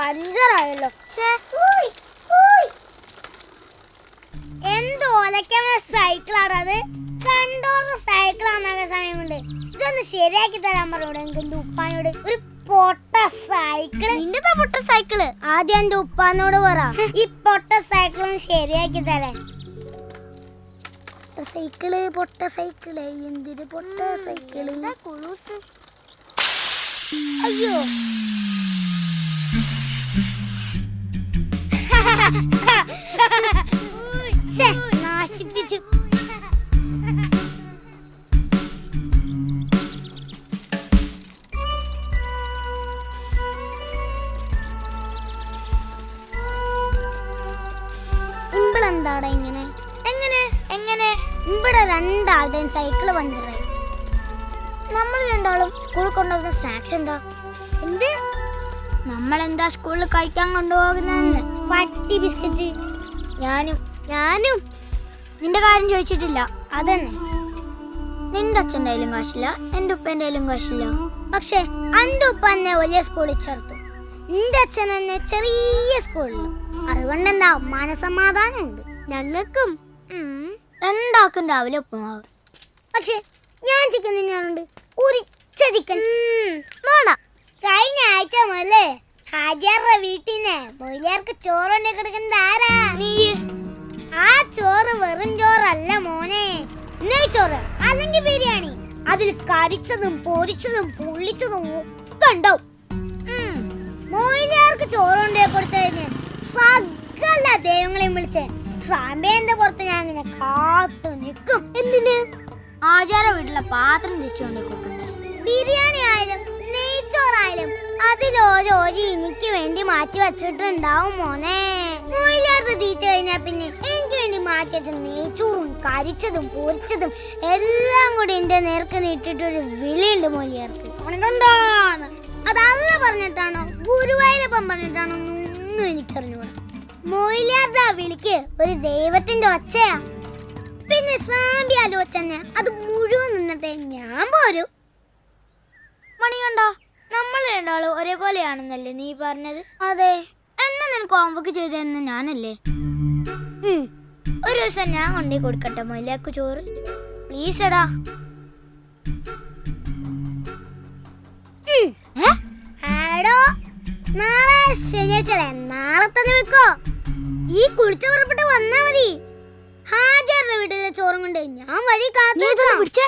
പഞ്ചറായല്ലോ. എന്ത് ഒലക്കമ സൈക്കിളാണത്? കണ്ടോന്ന് സൈക്കിളാന്നാകെ സമയം കൊണ്ട് ഇതൊന്ന് ശരിയാക്കി തരാൻ പറഞ്ഞോട് എന്റെ ഉപ്പാനോട്. ഒരു പൊട്ട സൈക്കിള്. നിന്റെ പൊട്ട സൈക്കിള് ആദ്യം എന്റെ ഉപ്പാനോട് പറ ഈ പൊട്ട സൈക്കിളൊന്ന് ശരിയാക്കി തരാൻ. സൈക്കിള് പൊട്ട സൈക്കിള് എന്തിന് പൊട്ട സൈക്കിള്? അയ്യോ നാശിപ്പിച്ചു. ഇമ്പളെന്താടാ ഇങ്ങനെ? എങ്ങനെ എങ്ങനെ ഇവിടെ രണ്ടാളുടെയും സൈക്കിള് പഞ്ചറായി. നമ്മൾ രണ്ടാളും സ്കൂളിൽ കൊണ്ടുപോകുന്ന സ്നാക്സ് എന്താ? എന്ത്? നമ്മളെന്താ സ്കൂളിൽ കഴിക്കാൻ കൊണ്ടുപോകുന്നതെന്ന്? പട്ടി ബിസ്ക്കറ്റ്. ഞാനും നിന്റെ കാര്യം ചോദിച്ചിട്ടില്ല. അതന്നെ. നിന്റെ അച്ഛൻ്റെ കയ്യിലും കാശില്ല, എൻ്റെ ഉപ്പേൻ്റെ കയ്യിലും കാശില്ല. പക്ഷെ എൻ്റെ ഉപ്പ എന്നെ വലിയ സ്കൂളിൽ ചേർത്തു, നിന്റെ അച്ഛൻ എന്നെ ചെറിയ സ്കൂളിൽ. അതുകൊണ്ടെന്താ മനസമാധാനം ഉണ്ട് ഞങ്ങൾക്കും. രണ്ടാക്കും രാവിലെ ഉപ്പുമാവ്. പക്ഷെ ഞാൻ ചിക്കൻ തിന്നാറുണ്ട്, ഉരിച്ച ചിക്കൻ. കഴിഞ്ഞ ആഴ്ച മുതലേ ഹാജിയാറുടെ വീട്ടിന്ന് മൊയിലാർക്ക് ചോറുണ്ടി കിടക്കുന്നത് ആരാ? നീ. ആ ചോറ് വെറും ചോറല്ല മോനെ, നെയ്ച്ചോറ് അല്ലെങ്കിൽ ബിരിയാണി. അതിൽ കരിച്ചതും പൊരിച്ചതും പൊള്ളിച്ചതും ഒക്കെ ഉണ്ടാവും. മൊയിലാർക്ക് ചോറുണ്ടിയെ കൊടുത്തു കഴിഞ്ഞ് സകല ദൈവങ്ങളെയും വിളിച്ച് ട്രാമ്പേന്റെ പുറത്ത് ഞാൻ ഇങ്ങനെ കാത്തു നിൽക്കും. എന്തിന്? ആചാര വീട്ടിലെ പാത്രം തിരിച്ചുകൊണ്ടേ കൊടുക്കണ്ടേ. ബിരിയാണി ആയാലും നെയ്ച്ചോറായാലും അതിലോരോ എനിക്ക് വേണ്ടി മാറ്റി വെച്ചിട്ടുണ്ടാവും മോനെ. മൊയിലാർക്ക് തീറ്റ കഴിഞ്ഞാ പിന്നെ എനിക്ക് വേണ്ടി മാറ്റി വെച്ച നെയ്ച്ചോറും കരിച്ചതും പൊരിച്ചതും എല്ലാം കൂടി എന്റെ നേർക്ക് നീട്ടിട്ടൊരു വിളിയുണ്ട് മൊയിലാർക്ക്. അവനെന്താന്ന് അതല്ല പറഞ്ഞിട്ടാണോ ഗുരുവായൂരപ്പൻ പറഞ്ഞിട്ടാണോ ഒന്നും എനിക്കറിഞ്ഞൂടാ. മൊയിലാരുടെ വിളിക്ക് ഒരു ദൈവത്തിന്റെ ഒച്ചയാ. പിന്നെ സ്വാമി ആലോചന അത് മുഴുവൻ നിന്നിട്ടേ ഞാൻ പോരൂ. മണി കണ്ടോ, നമ്മൾ രണ്ടാളും ഒരേപോലെയാണെന്നല്ലേ നീ പറഞ്ഞത്? അതെ. എന്നെ നിനക്ക് ഹോംവർക്ക് ചെയ്തെന്ന് ഞാനല്ലേ? ഒരു ദിവസം ഞാൻ കൊണ്ടേ കൊടുക്കട്ടെ മൊയിലാക്ക് ചോറ്? പ്ലീസ് എടാ. നാളെ ശനിയാഴ്ചല്ലേ, നാളെ തന്നെ വെക്കോ. ഈ കുളിച്ചു പുറപ്പെട്ട് വന്നാ മതി. ഹാജരുടെ വീട്ടിലെ ചോറും കൊണ്ട് ഞാൻ വഴി കാത്തു.